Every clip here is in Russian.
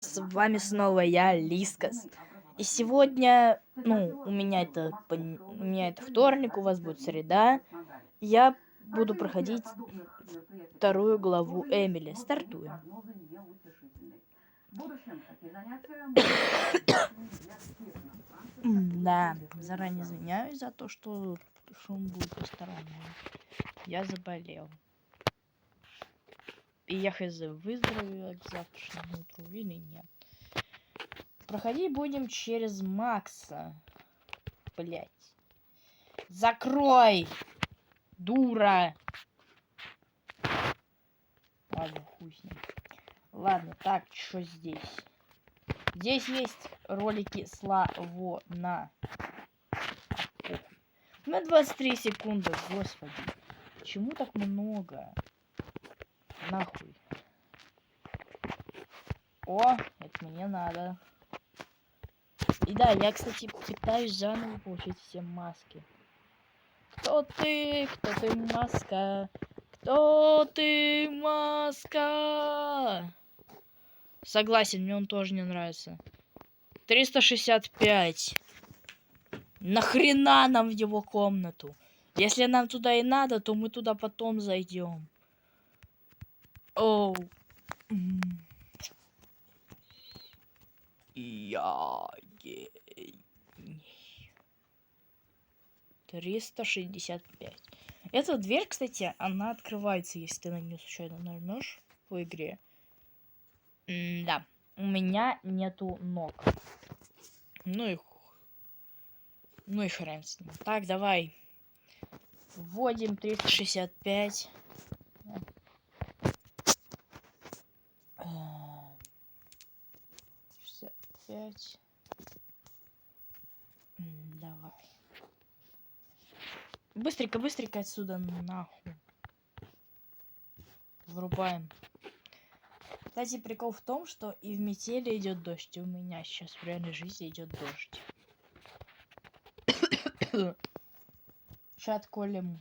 С вами снова я, Лискас. И сегодня, у меня это вторник, у вас будет среда. Я буду проходить вторую главу Эмили. Стартуем. Да, заранее извиняюсь за то, что шум будет посторонний. Я заболел. И я хз, выздоровею к завтрашнему утру или нет. Проходить будем через Макса. Блять. Закрой! Дура! Ладно, хуй с ним. Ладно, так, что здесь? Здесь есть ролики Славона. На 23 секунды, господи. Почему так много? Нахуй. О, это мне надо. И да, я, кстати, пытаюсь заново получить все маски. Кто ты? Кто ты, маска? Кто ты, маска? Согласен, мне он тоже не нравится. 365. Нахрена нам в его комнату? Если нам туда и надо, то мы туда потом зайдем. Оу. Я гений. 365. Эта дверь, кстати, она открывается, если ты на нее случайно нажмешь в игре. Да. У меня нету ног. Ну и хрен с ним. Так, давай. Вводим 365. 65. Давай. Быстренько, быстренько отсюда нахуй. Врубаем. Кстати, прикол в том, что и в метели идет дождь, и у меня сейчас в реальной жизни идет дождь. Сейчас отколем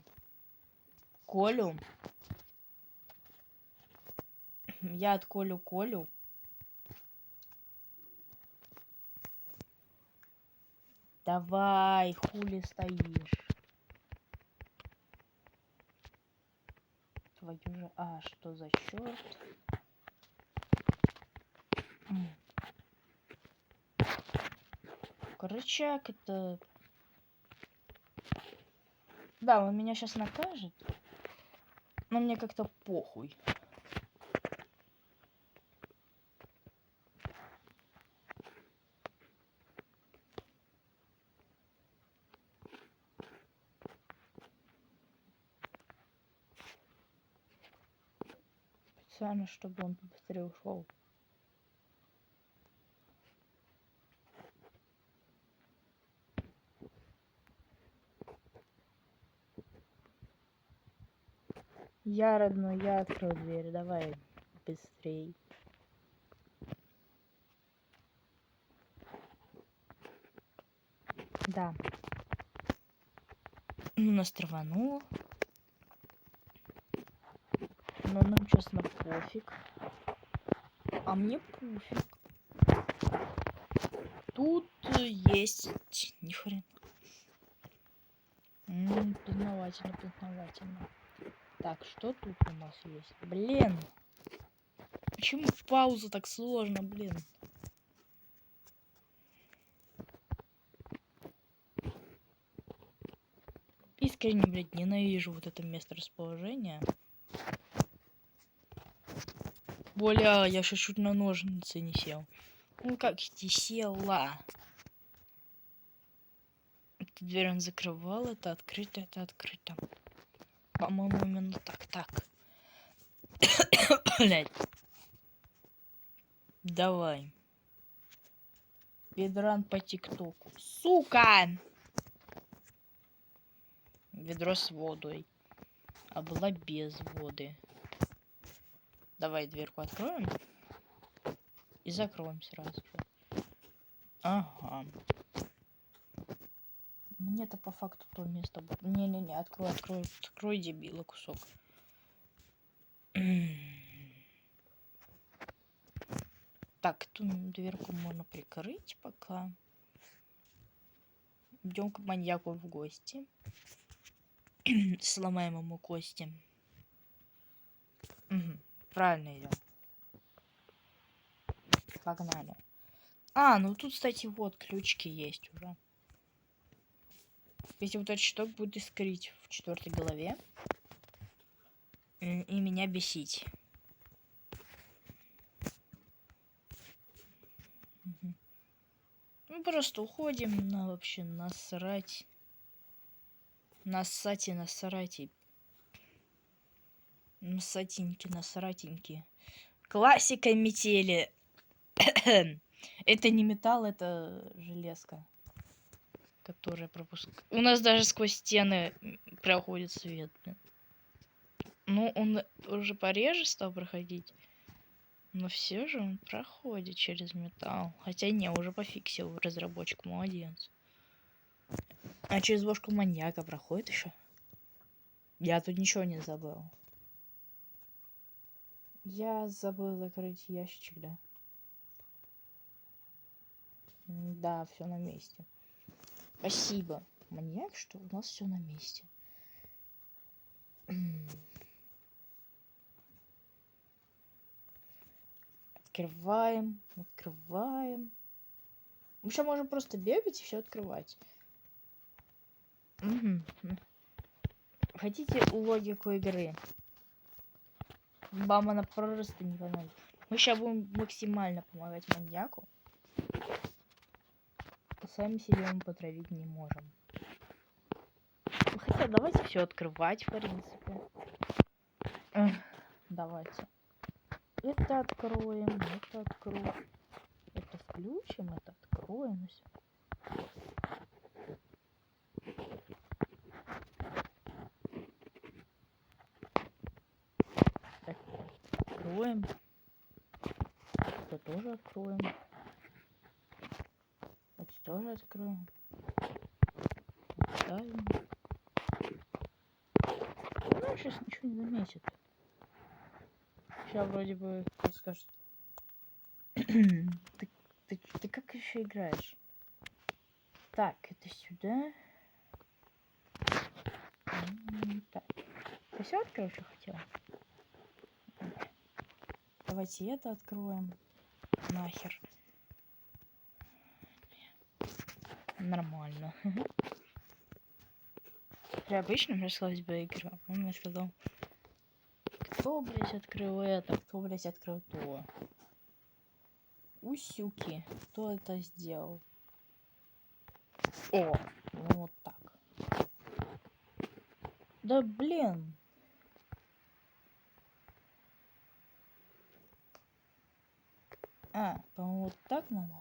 Колю. Я отколю Колю. Давай, хули стоишь? Твою же... А, что за черт? Рычаг это... Да, он меня сейчас накажет. Но мне как-то похуй. Специально, чтобы он побыстрее ушел. Я, родной, я открою дверь. Давай, быстрей. Да. Нас травануло. Но нам честно пофиг. А мне пофиг. Тут есть... Нихрена. Познавательно, познавательно. Так, что тут у нас есть? Блин. Почему в паузу так сложно, блин? Искренне, блядь, ненавижу вот это место расположения. Бля, я же чуть на ножницы не сел. Ну как ты села? Эту дверь он закрывал, это открыто, это открыто. По-моему, именно так. Так. Блядь. Давай. Ведран по тиктоку. Сука! Ведро с водой. А была без воды. Давай дверку откроем. И закроем сразу же. Ага. Мне-то по факту то место... Не-не-не, открой, открой. Открой, дебила, кусок. Так, эту дверку можно прикрыть пока. Идем к маньяку в гости. Сломаем ему кости. Угу. Правильно идем. Погнали. А, ну тут, кстати, вот ключики есть уже. Если вот этот штук будет искрить в 4-й голове и меня бесить. Угу. Ну просто уходим на вообще насрать. Насать и насрать. Насатеньки, насратеньки. Классика метели. Это не металл, это железка, которая пропускает. У нас даже сквозь стены проходит свет. Ну, он уже пореже стал проходить. Но все же он проходит через металл. Хотя не, уже пофиксил разработчик, молодец. А через ложку маньяка проходит еще? Я тут ничего не забыл. Я забыл закрыть ящичек, да? Да, все на месте. Спасибо. Маньяк, что у нас все на месте. Открываем, открываем. Мы сейчас можем просто бегать и все открывать. Угу. Хотите логику игры? Вам она просто не понравится. Мы сейчас будем максимально помогать маньяку. Сами себе мы потравить не можем. Хотя давайте все открывать, в принципе. Давайте. Это откроем, это откроем. Это включим, это откроем. Так, откроем. Это тоже откроем. Это тоже откроем. Ставим. Ну, сейчас ничего не заметит. Сейчас вроде бы скажет. Ты как еще играешь? Так, это сюда. Так. Ты все открыл, что хотел? Давайте это откроем. Нахер. Нормально. При обычном пришлось бы игра. Он мне сказал, кто, блядь, открыл это, кто, блядь, открыл то. Усюки. Кто это сделал? О, ну вот так. Да блин. А, по-моему, вот так надо.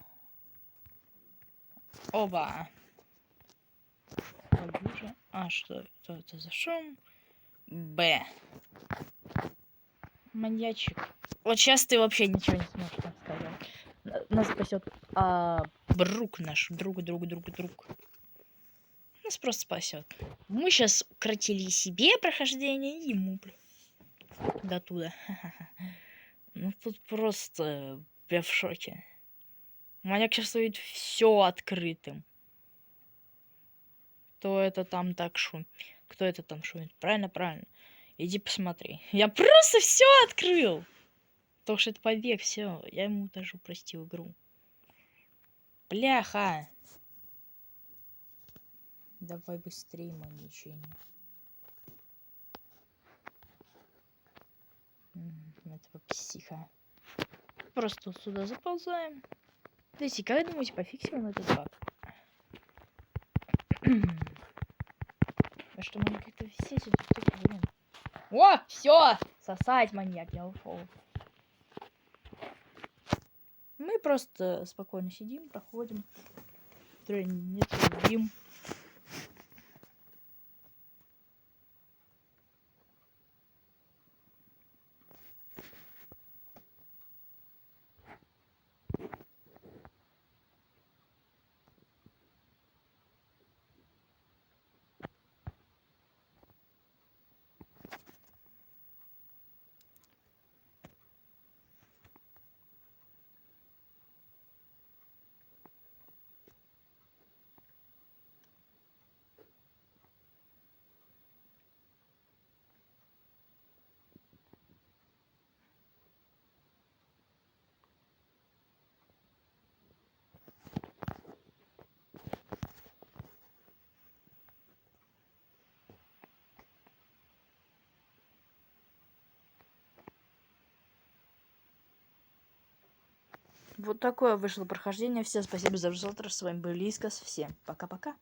Оба. Побуже. А, что это за шум? Б. Маньячик. Вот сейчас ты вообще ничего не сможешь нам сказать. Нас спасет друг наш. Друг. Нас просто спасет. Мы сейчас укоротили себе прохождение и ему, до туда. Ну тут просто я в шоке. Маньяк чувствует все открытым. Кто это там так шумит? Кто это там шумит? Правильно. Иди посмотри. Я просто все открыл. Потому что это побег, все. Я ему даже упростил игру. Бляха. Давай быстрее, маньячение. Это психа. Просто вот сюда заползаем. Дайте, как думаете, пофиксим этот баг? А что, мы как-то все сюда тупо, блин. О, все! Сосать, маньяк, я ушел. Мы просто спокойно сидим, проходим. Нет, сидим. Вот такое вышло прохождение. Всем спасибо за просмотр. С вами был Лискас. Всем пока-пока.